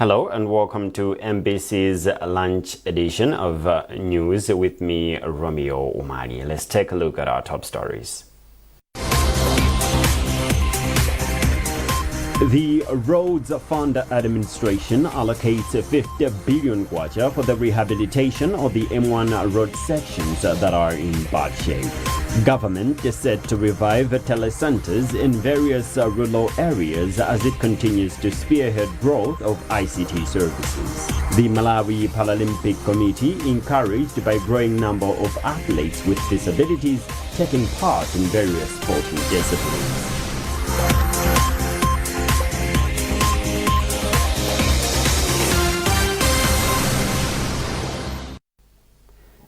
Hello and welcome to MBC's lunch edition of news with me, Romeo Umani. Let's take a look at our top stories. The Roads Fund Administration allocates 50 billion kwacha for the rehabilitation of the M1 road sections that are in bad shape. Government is set to revive telecenters in various rural areas as it continues to spearhead growth of ICT services. The Malawi Paralympic Committee, encouraged by a growing number of athletes with disabilities taking part in various sporting disciplines.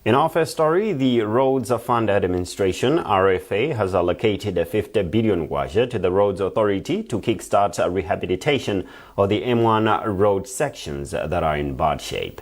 In our first story, the Roads Fund Administration, RFA, has allocated 50 billion kwacha to the Roads Authority to kickstart rehabilitation of the M1 road sections that are in bad shape.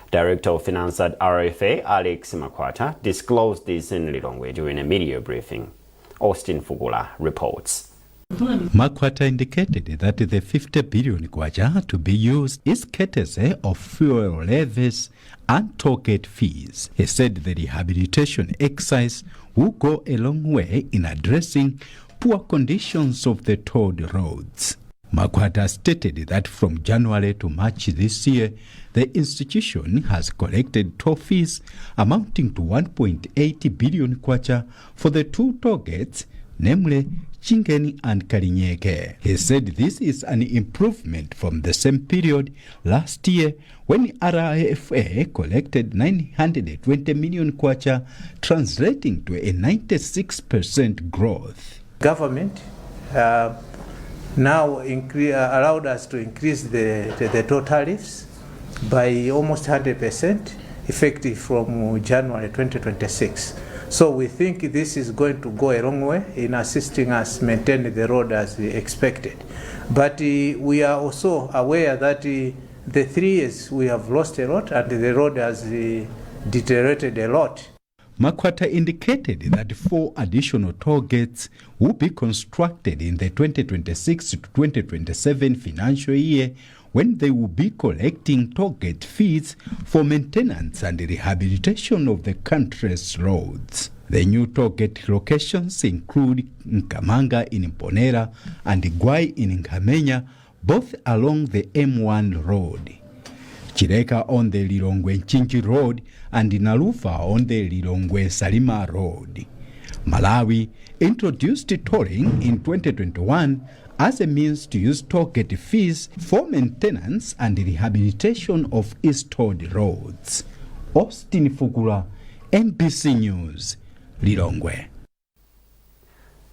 Director of Finance at RFA, Alex Makwata, disclosed this in Lilongwe during a media briefing. Austin Fugula reports. Makwata indicated that the 50 billion kwacha to be used is courtesy of fuel levies and toll gate fees. He said the rehabilitation exercise will go a long way in addressing poor conditions of the tolled roads. Makwata stated that from January to March this year, the institution has collected toll fees amounting to 1.8 billion kwacha for the two toll gates, namely Chingeni and Kalinyeke. He said this is an improvement from the same period last year when RFA collected 920 million kwacha, translating to a 96% growth. Government now allowed us to increase the toll tariffs by almost 100%, effective from January 2026. So we think this is going to go a long way in assisting us maintain the road as expected. But we are also aware that the 3 years we have lost a lot and the road has deteriorated a lot. Makwata indicated that 4 additional toll gates will be constructed in the 2026 to 2027 financial year, when they will be collecting toll gate fees for maintenance and rehabilitation of the country's roads. The new toll gate locations include Nkamanga in Mponera and Gwai in Nkamenya, both along the M1 road, Chireka on the Lilongwe-Nchinji road, and Nalufa on the Lilongwe-Salima road. Malawi introduced tolling in 2021 as a means to use toll gate fees for maintenance and rehabilitation of its-tolled roads. Austin Fugula, MBC News, Lilongwe.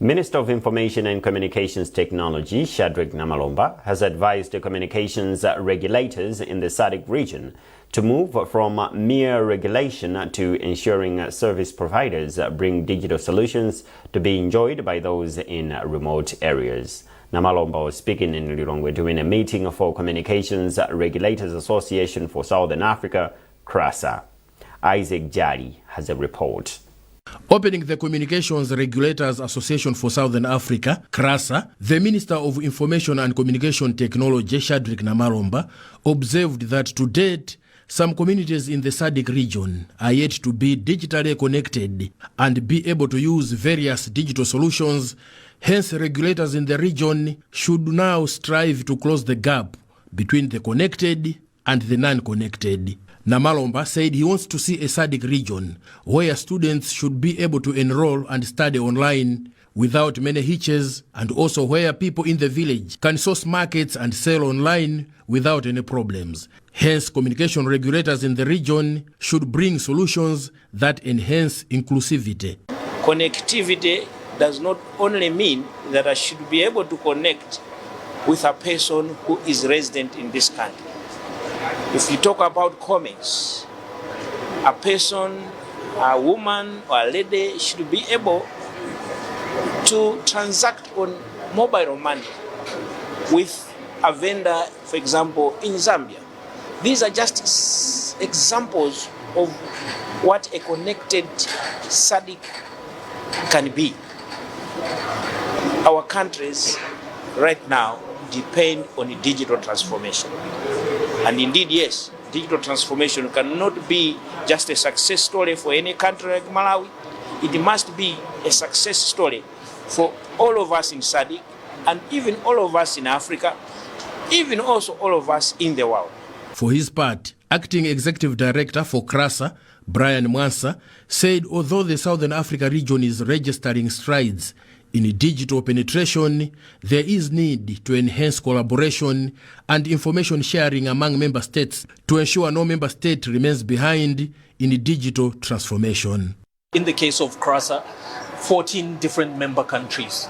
Minister of Information and Communications Technology, Shadrack Namalomba, has advised the communications regulators in the SADC region to move from mere regulation to ensuring service providers bring digital solutions to be enjoyed by those in remote areas. Namalomba was speaking in Lilongwe during a meeting for Communications Regulators Association for Southern Africa, CRASA. Isaac Jali has a report. Opening the Communications Regulators Association for Southern Africa, CRASA, the Minister of Information and Communication Technology, Shadrack Namalomba, observed that to date, some communities in the SADC region are yet to be digitally connected and be able to use various digital solutions. Hence, regulators in the region should now strive to close the gap between the connected and the non-connected. Namalomba said he wants to see a SADC region where students should be able to enroll and study online without many hitches, and also where people in the village can source markets and sell online without any problems. Hence, communication regulators in the region should bring solutions that enhance inclusivity. Connectivity does not only mean that I should be able to connect with a person who is resident in this country. If you talk about commerce, a person, a woman or a lady should be able to transact on mobile money with a vendor, for example, in Zambia. These are just examples of what a connected SADC can be. Our countries right now depend on digital transformation. And indeed, yes, digital transformation cannot be just a success story for any country like Malawi. It must be a success story for all of us in SADC, and even all of us in Africa, even also all of us in the world. For his part, Acting Executive Director for CRASA, Brian Mwansa, said although the Southern Africa region is registering strides in digital penetration, there is need to enhance collaboration and information sharing among member states to ensure no member state remains behind in digital transformation. In the case of CRASA, 14 different member countries,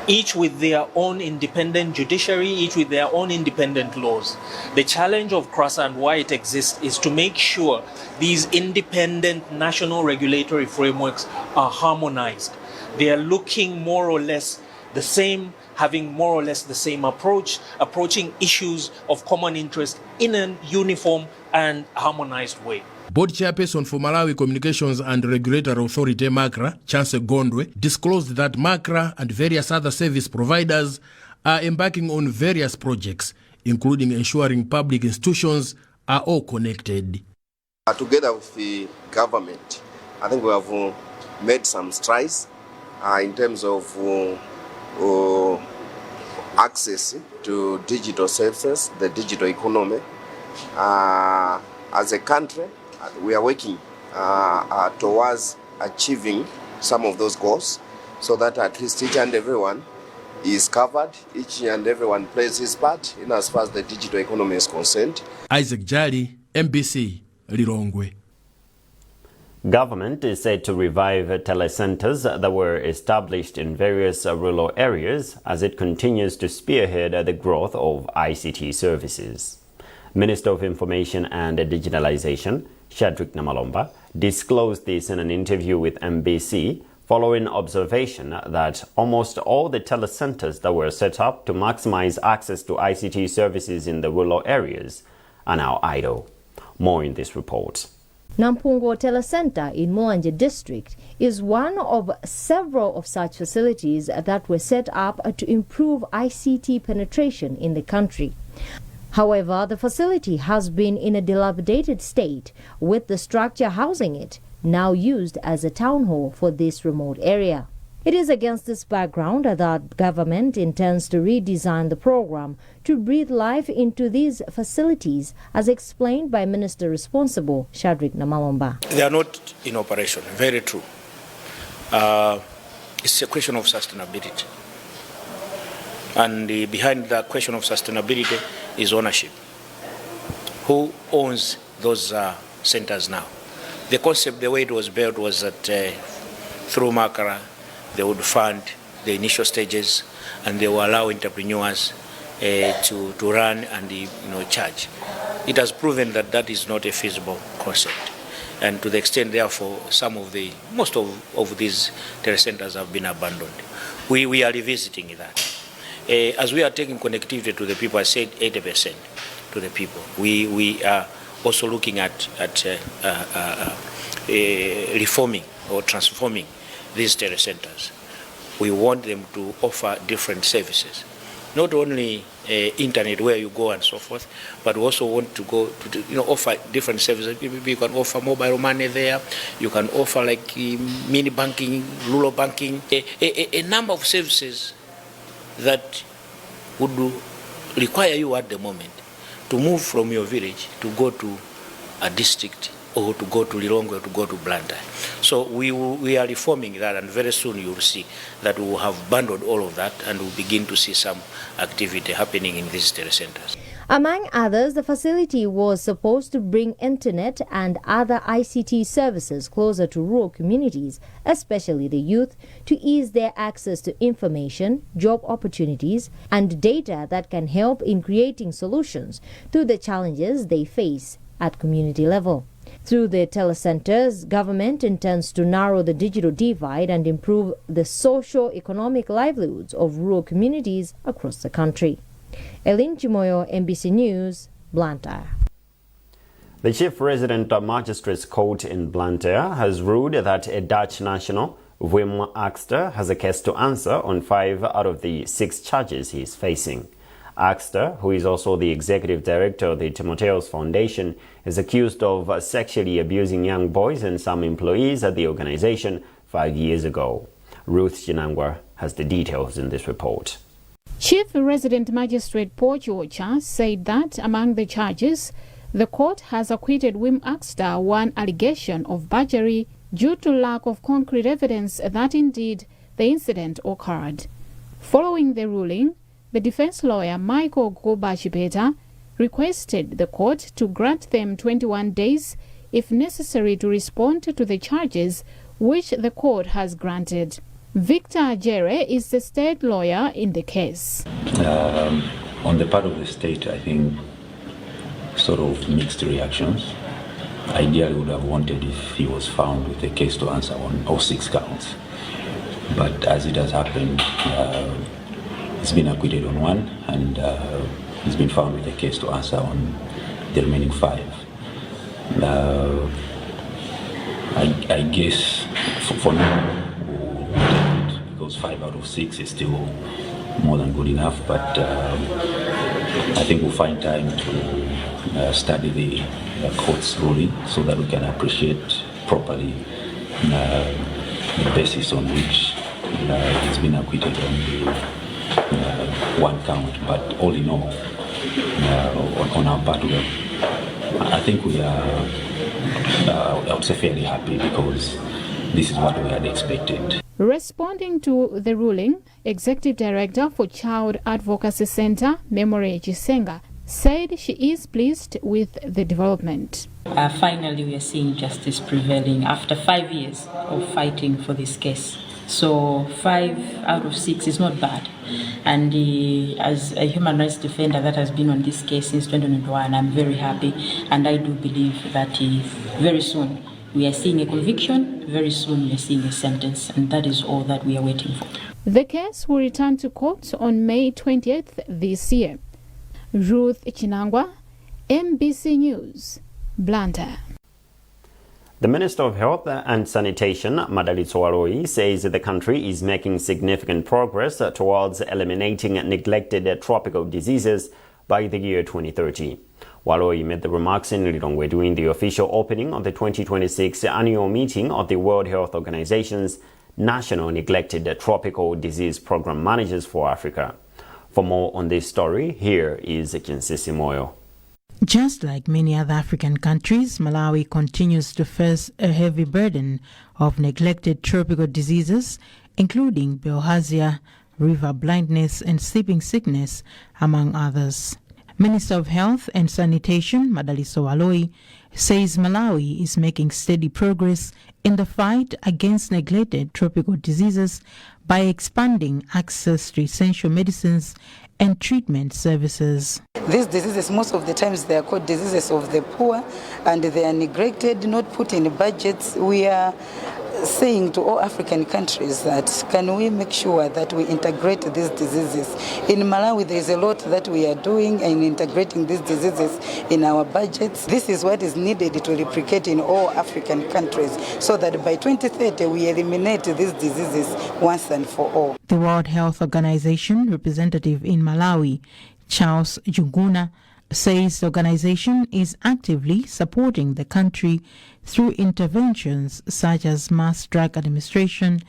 each with their own independent judiciary, each with their own independent laws. The challenge of CRASA and why it exists is to make sure these independent national regulatory frameworks are harmonized. They are looking more or less the same, having more or less the same approach, approaching issues of common interest in a uniform and harmonized way. Board chairperson for Malawi Communications and Regulatory Authority, MACRA, Chance Gondwe, disclosed that MACRA and various other service providers are embarking on various projects, including ensuring public institutions are all connected. Together with the government, I think we have made some strides in terms of access to digital services, the digital economy. As a country, we are working towards achieving some of those goals so that at least each and everyone is covered, each and everyone plays his part in as far as the digital economy is concerned. Isaac Jali, MBC, Lilongwe. Government is said to revive telecenters that were established in various rural areas as it continues to spearhead the growth of ICT services. Minister of Information and Digitalization, Shadrack Namalomba, disclosed this in an interview with MBC following observation that almost all the telecenters that were set up to maximize access to ICT services in the rural areas are now idle. More in this report. Nampungo Telecenter in Mulanje district is one of several of such facilities that were set up to improve ICT penetration in the country. However, the facility has been in a dilapidated state, with the structure housing it now used as a town hall for this remote area. It is against this background that government intends to redesign the program to breathe life into these facilities, as explained by Minister responsible, Shadrack Namalomba. They are not in operation, very true. It's a question of sustainability. And behind the question of sustainability is ownership. Who owns those centers now? The concept, the way it was built, was that through MACRA, they would fund the initial stages and they will allow entrepreneurs to run and charge. It has proven that that is not a feasible concept. And to the extent, therefore, most of these telecenters have been abandoned. We are revisiting that. As we are taking connectivity to the people, I said 80% to the people. We are also looking at reforming or transforming these telecenters. We want them to offer different services, not only internet where you go and so forth, but we also want to go to offer different services. You can offer mobile money there. You can offer like mini banking, rural banking, a number of services that would require you at the moment to move from your village to go to a district or to go to Lilongwe, to go to Blantyre. So we are reforming that, and very soon you will see that we will have bundled all of that and we'll begin to see some activity happening in these telecenters. Among others, the facility was supposed to bring internet and other ICT services closer to rural communities, especially the youth, to ease their access to information, job opportunities, and data that can help in creating solutions to the challenges they face at community level. Through the telecenters, government intends to narrow the digital divide and improve the socio-economic livelihoods of rural communities across the country. Elin Chimoyo, MBC News, Blantyre. The Chief Resident Magistrates Court in Blantyre has ruled that a Dutch national Wim Axter has a case to answer on 5 out of the 6 charges he is facing. Axter, who is also the executive director of the Timoteus Foundation, is accused of sexually abusing young boys and some employees at the organization 5 years ago. Ruth Chinangwa has the details in this report. Chief Resident Magistrate Paul Chocha said that among the charges, the court has acquitted Wim Axter one allegation of battery due to lack of concrete evidence that indeed the incident occurred. Following the ruling, the defense lawyer Michael Gobachipeta requested the court to grant them 21 days if necessary to respond to the charges, which the court has granted. Victor Jere is the state lawyer in the case. On the part of the state, I think sort of mixed reactions. Ideally would have wanted if he was found with a case to answer on all 6 counts. But as it has happened, he's been acquitted on 1 and he's been found with a case to answer on the remaining 5. I guess for now, because 5 out of 6 is still more than good enough, but I think we'll find time to study the court's ruling so that we can appreciate properly the basis on which he's been acquitted on the 1 count. But all in all, on our part, I think we are, I would say, fairly happy because this is what we had expected. Responding to the ruling, Executive Director for Child Advocacy Center, Memory Chisenga, said she is pleased with the development. Finally, we are seeing justice prevailing after 5 years of fighting for this case. So 5 out of 6 is not bad. And as a human rights defender that has been on this case since 2021, I'm very happy. And I do believe that very soon we are seeing a conviction, very soon we are seeing a sentence. And that is all that we are waiting for. The case will return to court on May 20th this year. Ruth Chinangwa, MBC News, Blantyre. The Minister of Health and Sanitation, Madalitso Waloi, says the country is making significant progress towards eliminating neglected tropical diseases by the year 2030. Waloi made the remarks in Lilongwe during the official opening of the 2026 annual meeting of the World Health Organization's National Neglected Tropical Disease Program Managers for Africa. For more on this story, here is Kinsisi Moyo. Just like many other African countries, Malawi continues to face a heavy burden of neglected tropical diseases, including bilharzia, river blindness, and sleeping sickness, among others. Minister of Health and Sanitation, Madalitso Waloi, says Malawi is making steady progress in the fight against neglected tropical diseases by expanding access to essential medicines and treatment services. These diseases, most of the times they are called diseases of the poor, and they are neglected, not put in budgets. We are saying to all African countries that can we make sure that we integrate these diseases. In Malawi, there is a lot that we are doing in integrating these diseases in our budgets. This is what is needed to replicate in all African countries so that by 2030 we eliminate these diseases once and for all. The World Health Organization representative in Malawi, Charles Juguna, says the organization is actively supporting the country through interventions such as mass drug administration,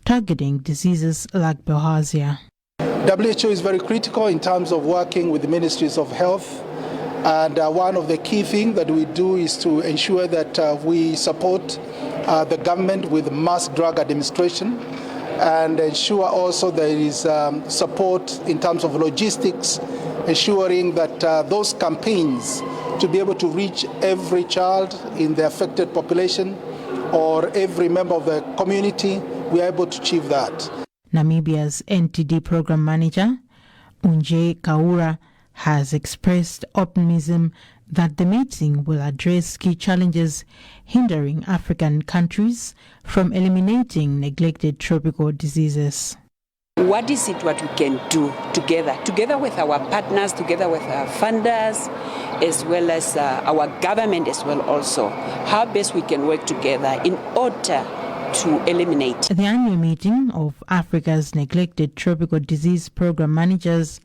targeting diseases like bilharzia. WHO is very critical in terms of working with the ministries of health, and one of the key things that we do is to ensure that we support the government with mass drug administration and ensure also there is support in terms of logistics, ensuring that those campaigns to be able to reach every child in the affected population or every member of the community, we are able to achieve that. Namibia's NTD program manager, Unje Kaura, has expressed optimism that the meeting will address key challenges hindering African countries from eliminating neglected tropical diseases. What is it what we can do together with our partners, together with our funders, as well as our government as well also, how best we can work together in order to eliminate. The annual meeting of Africa's Neglected Tropical Disease Program Managers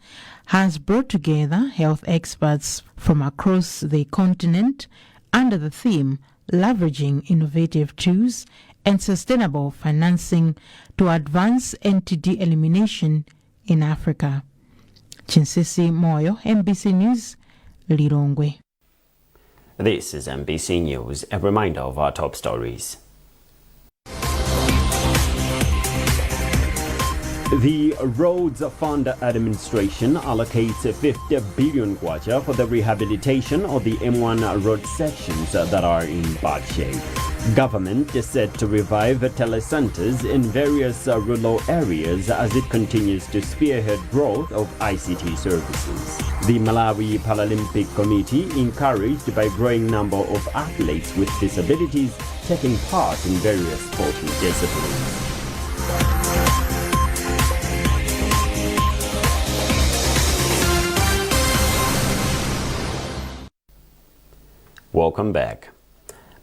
has brought together health experts from across the continent under the theme Leveraging Innovative Tools and Sustainable Financing to Advance NTD Elimination in Africa. Chinsisi Moyo, MBC News, Lirongwe. This is MBC News, a reminder of our top stories. The Roads Fund Administration allocates 50 billion kwacha for the rehabilitation of the M1 road sections that are in bad shape. Government is set to revive telecenters in various rural areas as it continues to spearhead growth of ICT services. The Malawi Paralympic Committee, encouraged by a growing number of athletes with disabilities taking part in various sporting disciplines. Welcome back.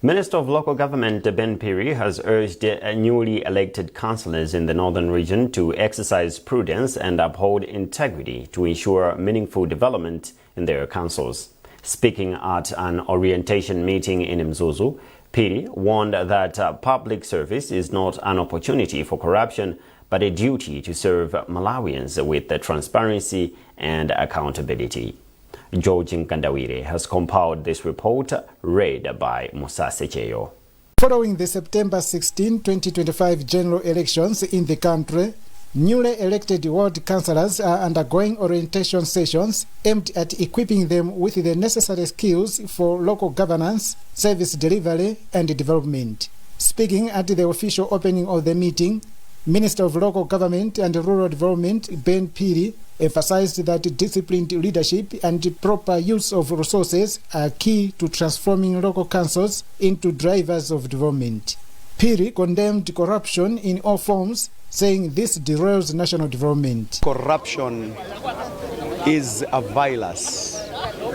Minister of Local Government Ben Piri has urged newly elected councillors in the northern region to exercise prudence and uphold integrity to ensure meaningful development in their councils. Speaking at an orientation meeting in Mzuzu, Piri warned that public service is not an opportunity for corruption, but a duty to serve Malawians with transparency and accountability. George Nkandawire has compiled this report, read by Musa Secheyo. Following the September 16, 2025 general elections in the country, newly elected ward councillors are undergoing orientation sessions aimed at equipping them with the necessary skills for local governance, service delivery and development. Speaking at the official opening of the meeting, Minister of Local Government and Rural Development Ben Piri emphasized that disciplined leadership and proper use of resources are key to transforming local councils into drivers of development. Piri condemned corruption in all forms, saying this derails national development. Corruption is a virus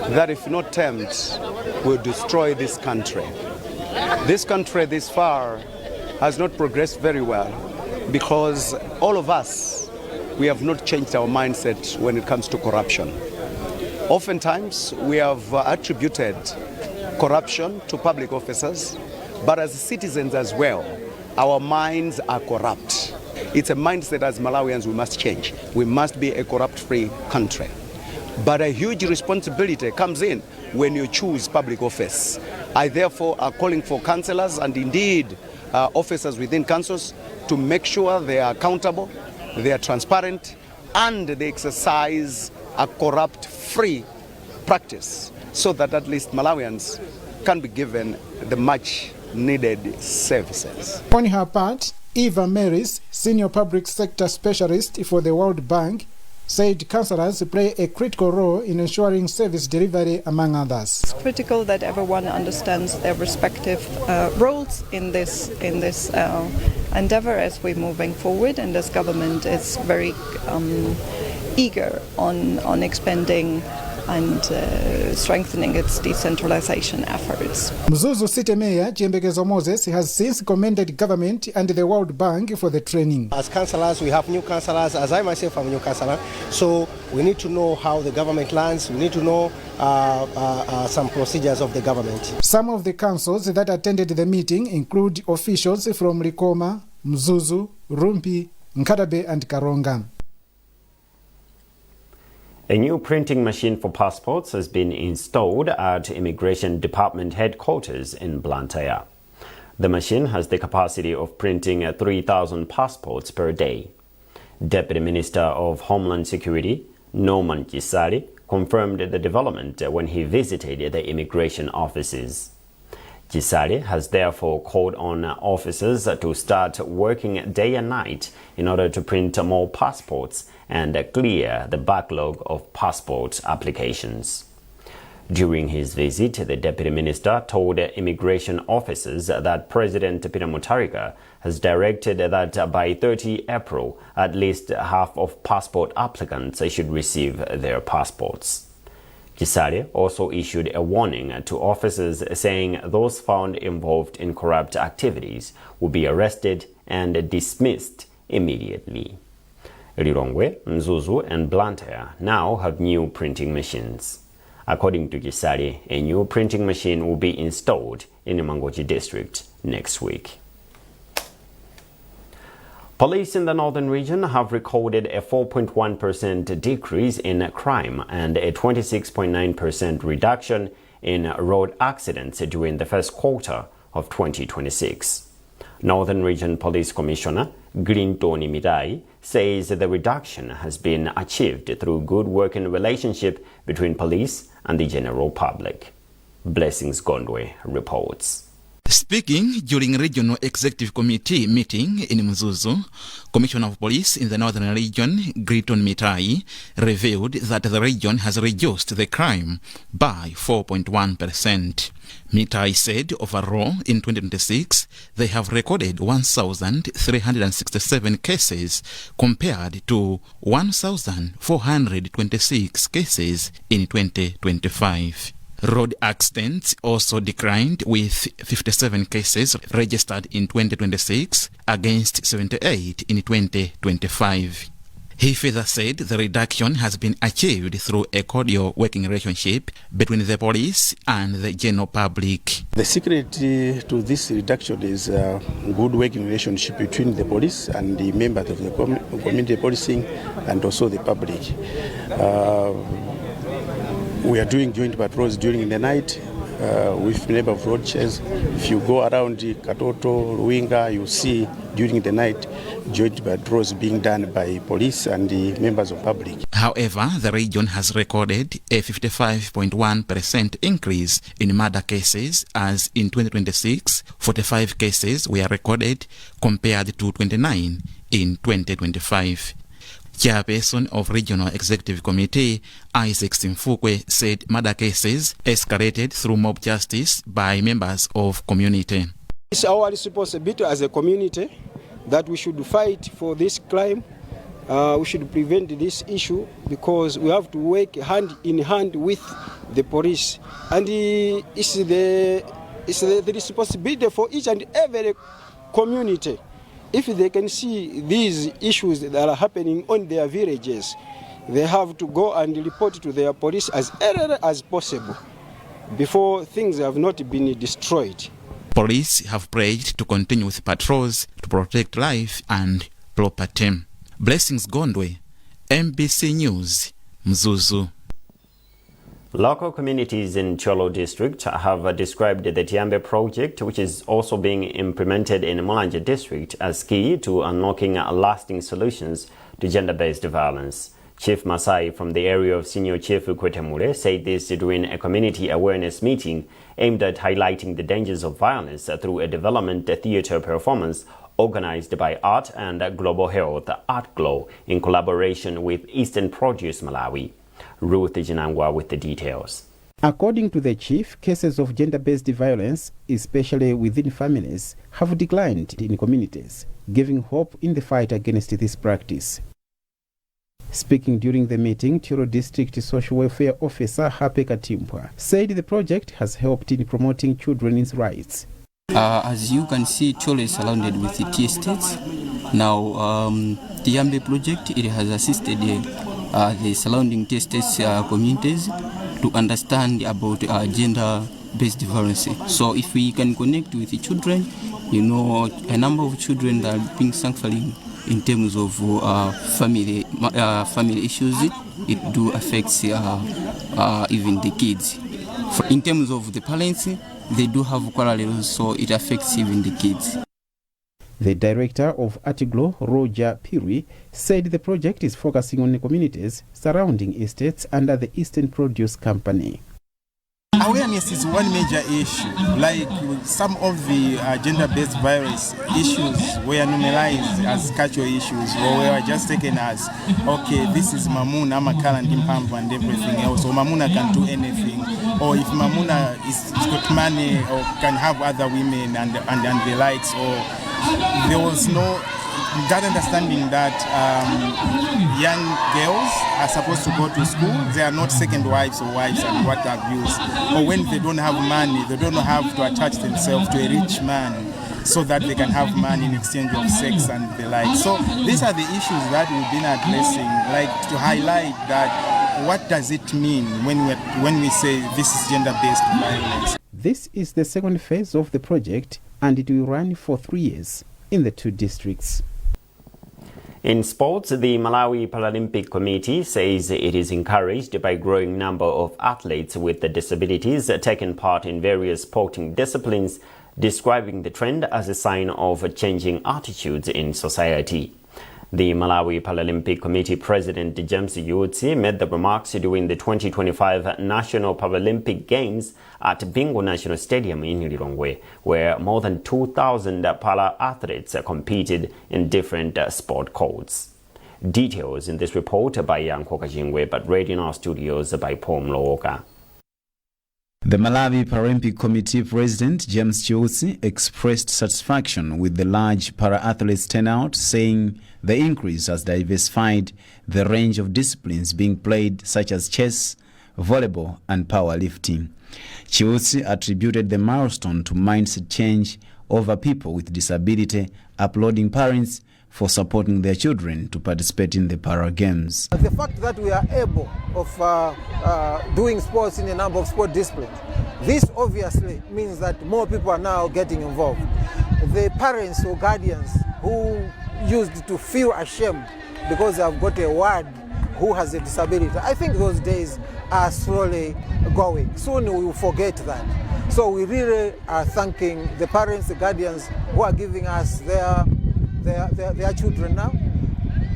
that, if not tamed, will destroy this country. This country this far has not progressed very well because all of us, we have not changed our mindset when it comes to corruption. Oftentimes, we have attributed corruption to public officers, but as citizens as well, our minds are corrupt. It's a mindset as Malawians we must change. We must be a corrupt-free country. But a huge responsibility comes in when you choose public office. I therefore are calling for councillors and indeed officers within councils to make sure they are accountable, they are transparent, and they exercise a corrupt-free practice so that at least Malawians can be given the much-needed services. On her part, Eva Maris, Senior Public Sector Specialist for the World Bank, said councillors play a critical role in ensuring service delivery, among others. It's critical that everyone understands their respective roles in this endeavor as we're moving forward, and this government is very eager on expanding and strengthening its decentralization efforts. Mzuzu City Mayor Jembekezo Moses has since commended government and the World Bank for the training. As councillors, we have new councillors, as I myself am a new councillor, so we need to know how the government lands, we need to know some procedures of the government. Some of the councils that attended the meeting include officials from Likoma, Mzuzu, Rumpi, Nkadabe and Karonga. A new printing machine for passports has been installed at Immigration Department headquarters in Blantyre. The machine has the capacity of printing 3,000 passports per day. Deputy Minister of Homeland Security, Norman Chisari, confirmed the development when he visited the immigration offices. Chisari has therefore called on officers to start working day and night in order to print more passports and clear the backlog of passport applications. During his visit, the Deputy Minister told immigration officers that President Peter Mutharika has directed that by 30 April, at least half of passport applicants should receive their passports. Kisale also issued a warning to officers saying those found involved in corrupt activities will be arrested and dismissed immediately. Lilongwe, Mzuzu, and Blantyre now have new printing machines. According to Kisale, a new printing machine will be installed in the Mangochi district next week. Police in the northern region have recorded a 4.1% decrease in crime and a 26.9% reduction in road accidents during the first quarter of 2026. Northern Region Police Commissioner Grintoni Mirai says the reduction has been achieved through good working relationship between police and the general public. Blessings Gondwe reports. Speaking during Regional Executive Committee meeting in Mzuzu, Commissioner of Police in the Northern Region, Griton Mitai, revealed that the region has reduced the crime by 4.1%. Mitai said overall in 2026, they have recorded 1,367 cases compared to 1,426 cases in 2025. Road accidents also declined with 57 cases registered in 2026 against 78 in 2025. He further said the reduction has been achieved through a cordial working relationship between the police and the general public. The secret to this reduction is a good working relationship between the police and the members of the community policing and also the public. We are doing joint patrols during the night with neighborhood road chairs. If you go around Katoto, Ruinga, you see during the night joint patrols being done by police and the members of public. However, the region has recorded a 55.1% increase in murder cases, as in 2026, 45 cases were recorded compared to 29 in 2025. Chairperson of Regional Executive Committee, Isaac Simfukwe, said murder cases escalated through mob justice by members of community. It's our responsibility as a community that we should fight for this crime. We should prevent this issue because we have to work hand in hand with the police. And it's the responsibility for each and every community. If they can see these issues that are happening on their villages, they have to go and report to their police as early as possible before things have not been destroyed. Police have pledged to continue with patrols to protect life and property. Blessings Gondwe, MBC News, Mzuzu. Local communities in Cholo district have described the Tiambe project, which is also being implemented in Mulanje district, as key to unlocking lasting solutions to gender-based violence. Chief Masai from the area of Senior Chief Kwetemure said this during a community awareness meeting aimed at highlighting the dangers of violence through a development theatre performance organized by Art and Global Health, Art Glow, in collaboration with Eastern Produce Malawi. Ruth Jinangwa with the details. According to the chief, cases of gender-based violence, especially within families, have declined in communities, giving hope in the fight against this practice. Speaking during the meeting, Cholo District Social Welfare Officer Hape Katimpwa said the project has helped in promoting children's rights. As you can see, Cholo is surrounded with the tea estates. Now, the Yambe project, it has assisted the surrounding tea estates communities to understand about gender-based violence. So if we can connect with the children, you know, a number of children that are being suffering in terms of family issues, it do affects even the kids. In terms of the parents, they do have parallels, so it affects even the kids. The director of Artiglo, Roger Piri, said the project is focusing on the communities surrounding estates under the Eastern Produce Company. Awareness is one major issue. Like some of the gender-based violence issues were normalized as cultural issues, or were just taken as, okay, this is Mamuna, Makala and Impambo and everything else, or Mamuna can do anything, or if Mamuna is got money or can have other women and the likes, or there was no that understanding that young girls are supposed to go to school. They are not second wives or wives and what abuse. Or when they don't have money, they don't have to attach themselves to a rich man so that they can have money in exchange of sex and the like. So these are the issues that we've been addressing, like to highlight that what does it mean when we say this is gender-based violence. This is the second phase of the project, and it will run for 3 years in the 2 districts. In sports, the Malawi Paralympic Committee says it is encouraged by a growing number of athletes with disabilities taking part in various sporting disciplines, describing the trend as a sign of changing attitudes in society. The Malawi Paralympic Committee President James Yutsi made the remarks during the 2025 National Paralympic Games at Bingo National Stadium in Lilongwe, where more than 2,000 para-athletes competed in different sport codes. Details in this report by Yanko Kajingwe, but read in our studios by Paul Mlooka. The Malawi Paralympic Committee President James Chiusi expressed satisfaction with the large para-athletes turnout, saying the increase has diversified the range of disciplines being played, such as chess, volleyball and powerlifting. Chiusi attributed the milestone to mindset change over people with disability, applauding parents for supporting their children to participate in the Para Games. The fact that we are able of doing sports in a number of sport disciplines, this obviously means that more people are now getting involved. The parents or guardians who used to feel ashamed because they have got a ward who has a disability, I think those days are slowly going. Soon we will forget that. So we really are thanking the parents, the guardians who are giving us their children now.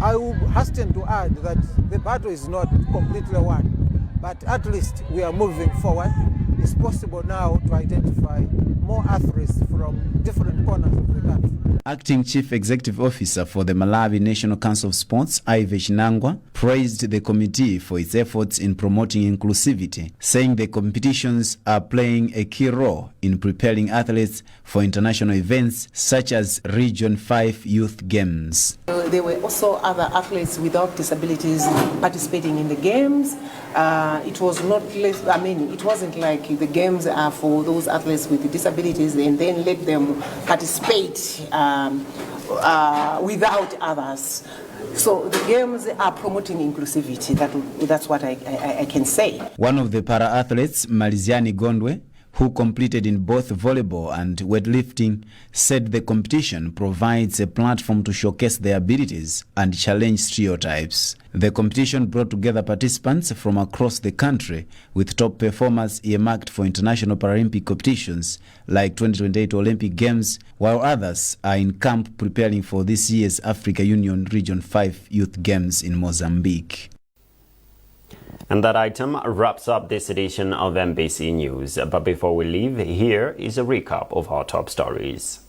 I will hasten to add that the battle is not completely won, but at least we are moving forward. It's possible now to identify more athletes from different corners of the country. Acting Chief Executive Officer for the Malawi National Council of Sports, Ivesh Nangwa, praised the committee for its efforts in promoting inclusivity, saying the competitions are playing a key role in preparing athletes for international events such as Region 5 Youth Games. There were also other athletes without disabilities participating in the games. It was not less, it wasn't like the games are for those athletes with disabilities and then let them participate without others. So the games are promoting inclusivity. That's what I can say. One of the para-athletes, Maliziani Gondwe, who competed in both volleyball and weightlifting, said the competition provides a platform to showcase their abilities and challenge stereotypes. The competition brought together participants from across the country, with top performers earmarked for international Paralympic competitions like 2028 Olympic Games, while others are in camp preparing for this year's Africa Union Region 5 Youth Games in Mozambique. And that item wraps up this edition of MBC News. But before we leave, here is a recap of our top stories.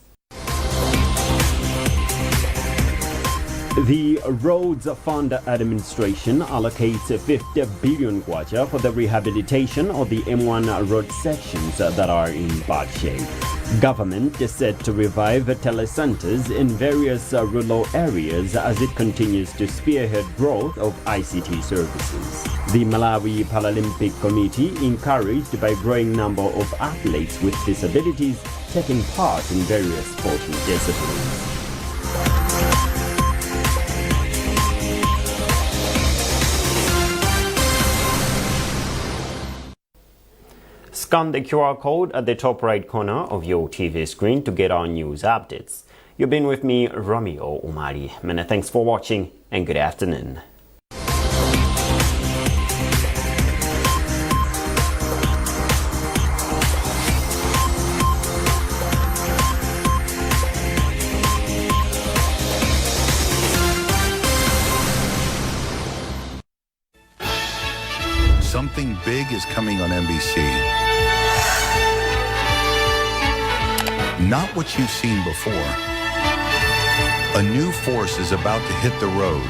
The Roads Fund Administration allocates 50 billion kwacha for the rehabilitation of the M1 road sections that are in bad shape. Government is set to revive telecenters in various rural areas as it continues to spearhead growth of ICT services. The Malawi Paralympic Committee, encouraged by a growing number of athletes with disabilities taking part in various sporting disciplines. Scan the QR code at the top right corner of your TV screen to get our news updates. You've been with me, Romeo Umari. Many thanks for watching and good afternoon. Something big is coming on NBC. Not what you've seen before. A new force is about to hit the road.